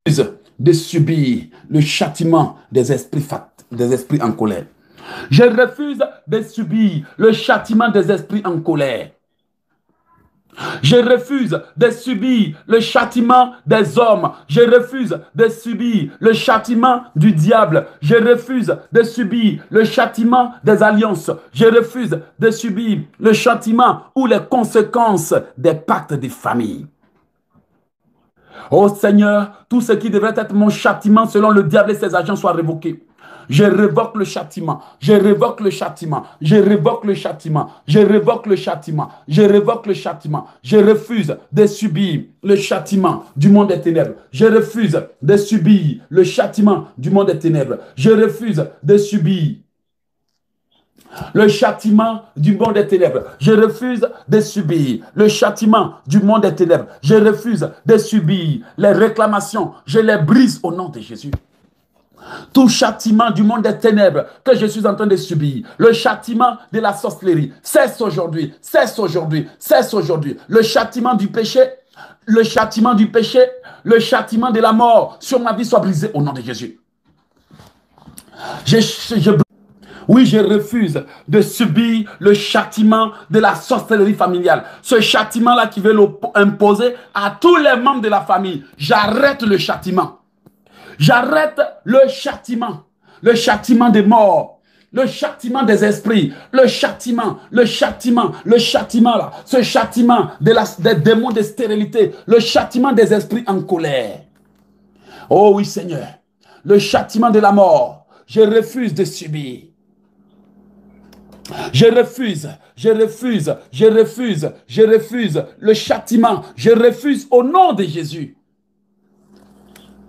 de subir le châtiment des esprits en colère. Je refuse de subir le châtiment des esprits en colère. Je refuse de subir le châtiment des hommes. Je refuse de subir le châtiment du diable. Je refuse de subir le châtiment des alliances. Je refuse de subir le châtiment ou les conséquences des pactes de famille. Oh Seigneur, tout ce qui devrait être mon châtiment selon le diable et ses agents soit révoqué. Je révoque le châtiment, je révoque le châtiment, je révoque le châtiment, je révoque le châtiment, je révoque le châtiment. Je refuse de subir le châtiment du monde des ténèbres. Je refuse de subir le châtiment du monde des ténèbres. Je refuse de subir le châtiment du monde des ténèbres. Je refuse de subir le châtiment du monde des ténèbres. Je refuse de subir les réclamations. Je les brise au nom de Jésus. Tout châtiment du monde des ténèbres que je suis en train de subir, le châtiment de la sorcellerie, cesse aujourd'hui, cesse aujourd'hui, cesse aujourd'hui. Le châtiment du péché, le châtiment du péché, le châtiment de la mort sur ma vie soit brisé au nom de Jésus. Oui, je refuse de subir le châtiment de la sorcellerie familiale. Ce châtiment-là qui veut l'imposer à tous les membres de la famille. J'arrête le châtiment. J'arrête le châtiment des morts, le châtiment des esprits, le châtiment là, ce châtiment des démons de stérilité, le châtiment des esprits en colère. Oh oui Seigneur, le châtiment de la mort, je refuse de subir. Je refuse le châtiment, je refuse au nom de Jésus.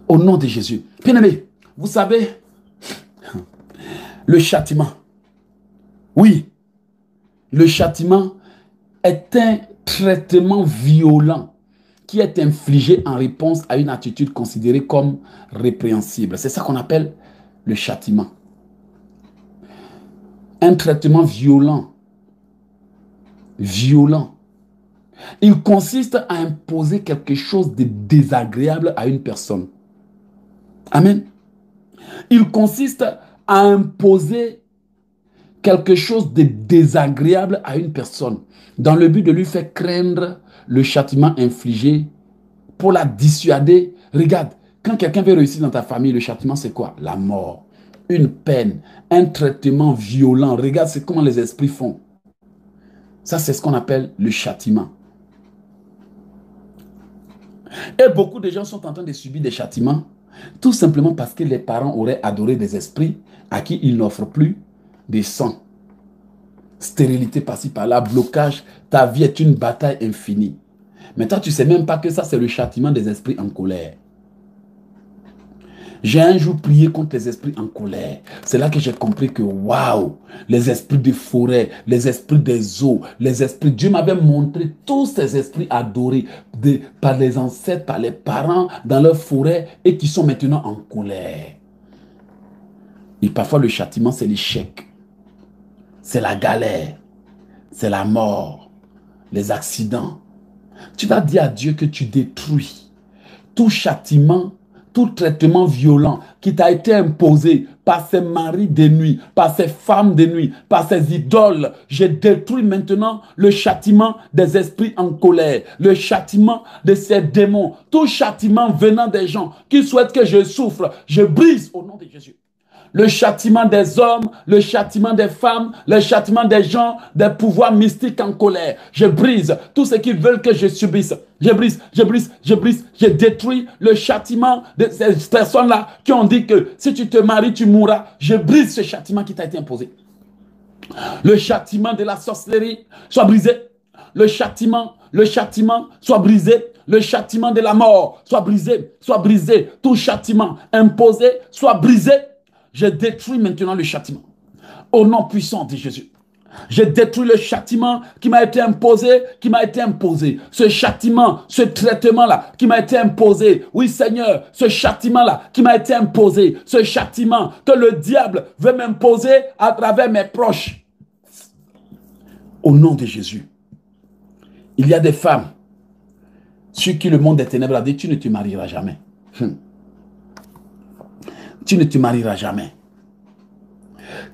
Au nom de Jésus. Bien-aimé, vous savez, le châtiment, oui, le châtiment est un traitement violent qui est infligé en réponse à une attitude considérée comme répréhensible. C'est ça qu'on appelle le châtiment. Un traitement violent. Violent. Il consiste à imposer quelque chose de désagréable à une personne. Amen. Il consiste à imposer quelque chose de désagréable à une personne dans le but de lui faire craindre le châtiment infligé pour la dissuader. Regarde, quand quelqu'un veut réussir dans ta famille, le châtiment c'est quoi? La mort, une peine, un traitement violent. Regarde comment les esprits font. Ça c'est ce qu'on appelle le châtiment. Et beaucoup de gens sont en train de subir des châtiments tout simplement parce que les parents auraient adoré des esprits à qui ils n'offrent plus de sang. Stérilité par-ci par-là, blocage, ta vie est une bataille infinie. Mais toi, tu ne sais même pas que ça, c'est le châtiment des esprits en colère. J'ai un jour prié contre les esprits en colère. C'est là que j'ai compris que, waouh, les esprits des forêts, les esprits des eaux, les esprits... Dieu m'avait montré tous ces esprits adorés par les ancêtres, par les parents dans leur forêt et qui sont maintenant en colère. Et parfois, le châtiment, c'est l'échec. C'est la galère. C'est la mort. Les accidents. Tu vas dire à Dieu que tu détruis tout châtiment, tout traitement violent qui t'a été imposé par ces maris de nuit, par ces femmes de nuit, par ces idoles. Je détruis maintenant le châtiment des esprits en colère, le châtiment de ces démons, tout châtiment venant des gens qui souhaitent que je souffre, je brise au nom de Jésus. Le châtiment des hommes, le châtiment des femmes, le châtiment des gens, des pouvoirs mystiques en colère. Je brise tout ce qu'ils veulent que je subisse. Je brise, je détruis le châtiment de ces personnes-là qui ont dit que si tu te maries, tu mourras. Je brise ce châtiment qui t'a été imposé. Le châtiment de la sorcellerie soit brisé. Le châtiment soit brisé. Le châtiment de la mort soit brisé. Tout châtiment imposé soit brisé. Je détruis maintenant le châtiment. Au nom puissant de Jésus. Je détruis le châtiment qui m'a été imposé, Ce châtiment, ce traitement-là qui m'a été imposé. Oui, Seigneur, ce châtiment-là qui m'a été imposé. Ce châtiment que le diable veut m'imposer à travers mes proches. Au nom de Jésus. Il y a des femmes sur qui le monde des ténèbres a dit, tu ne te marieras jamais. tu ne te marieras jamais.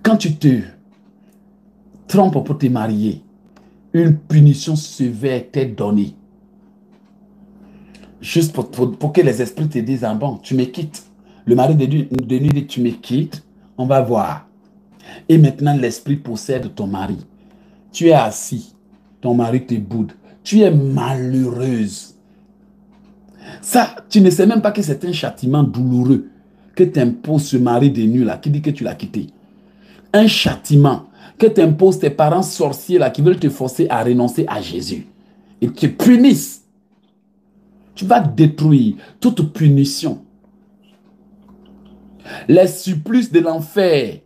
Quand tu te trompes pour te marier, une punition sévère t'est donnée. Juste pour que les esprits te disent, ah bon, tu me quittes. Le mari de nuit dit, tu me quittes, on va voir. Et maintenant, l'esprit possède ton mari. Tu es assis, ton mari te boude. Tu es malheureuse. Ça, tu ne sais même pas que c'est un châtiment douloureux que t'impose ce mari de nuit là, qui dit que tu l'as quitté. Un châtiment que t'imposent tes parents sorciers là, qui veulent te forcer à renoncer à Jésus. Et te punissent. Tu vas détruire toute punition. Les supplices de l'enfer.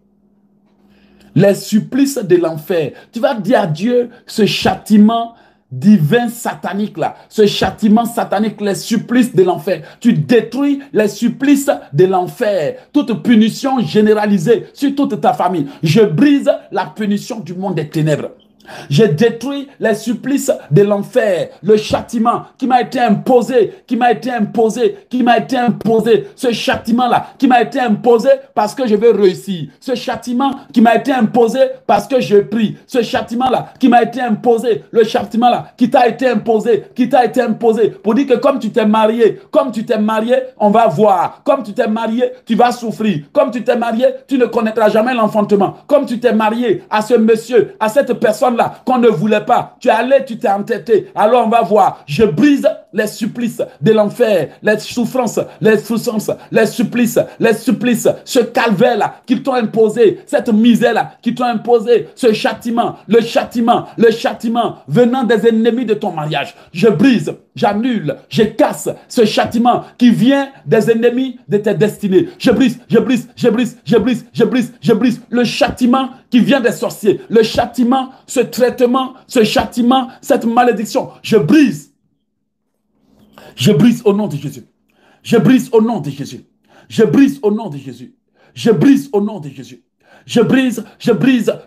Les supplices de l'enfer. Tu vas dire à Dieu ce châtiment divin satanique là. Ce châtiment satanique, les supplices de l'enfer. Tu détruis les supplices de l'enfer. Toute punition généralisée sur toute ta famille. Je brise la punition du monde des ténèbres. J'ai détruit les supplices de l'enfer, le châtiment qui m'a été imposé, ce châtiment-là qui m'a été imposé parce que je veux réussir, ce châtiment qui m'a été imposé parce que je prie, ce châtiment-là qui m'a été imposé, le châtiment-là qui t'a été imposé, pour dire que comme tu t'es marié, on va voir, comme tu t'es marié, tu vas souffrir, comme tu t'es marié, tu ne connaîtras jamais l'enfantement, comme tu t'es marié à ce monsieur, à cette personne là qu'on ne voulait pas. Tu es allé, tu t'es entêté. Alors on va voir. Je brise les supplices de l'enfer, les souffrances, les supplices, ce calvaire là qu'ils t'ont imposé, cette misère là qu'ils t'ont imposé, ce châtiment, le châtiment venant des ennemis de ton mariage. Je brise, j'annule, je casse ce châtiment qui vient des ennemis de tes destinées. Je brise le châtiment qui vient des sorciers, le châtiment, ce traitement, cette malédiction. Je brise au nom de Jésus. Je brise au nom de Jésus. Je brise au nom de Jésus. Je brise au nom de Jésus. Je brise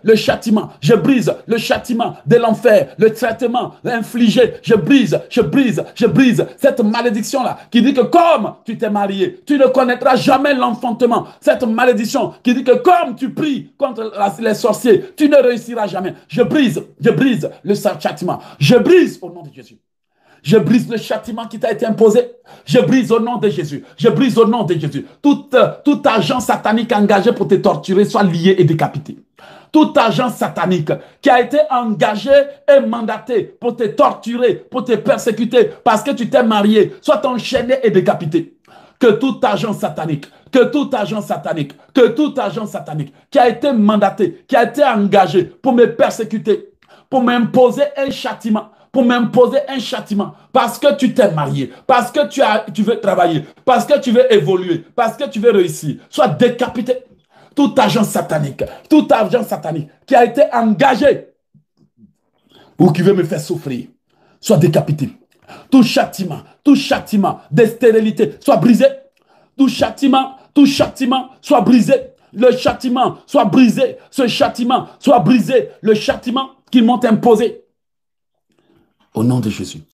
le châtiment. Je brise le châtiment de l'enfer, le traitement infligé. Je brise cette malédiction-là qui dit que comme tu t'es marié, tu ne connaîtras jamais l'enfantement. Cette malédiction qui dit que comme tu pries contre les sorciers, tu ne réussiras jamais. Je brise le châtiment. Je brise au nom de Jésus. Je brise le châtiment qui t'a été imposé. Je brise au nom de Jésus. Je brise au nom de Jésus. Tout agent satanique engagé pour te torturer soit lié et décapité. Tout agent satanique qui a été engagé et mandaté pour te torturer, pour te persécuter parce que tu t'es marié, soit enchaîné et décapité. Que tout agent satanique qui a été mandaté, qui a été engagé pour me persécuter, pour m'imposer un châtiment, parce que tu t'es marié, parce que tu veux travailler, parce que tu veux évoluer, parce que tu veux réussir, soit décapité. Tout agent satanique qui a été engagé ou qui veut me faire souffrir, soit décapité. Tout châtiment de stérilité soit brisé. Tout châtiment soit brisé. Le châtiment soit brisé. Ce châtiment soit brisé. Le châtiment qu'ils m'ont imposé. Au nom de Jésus.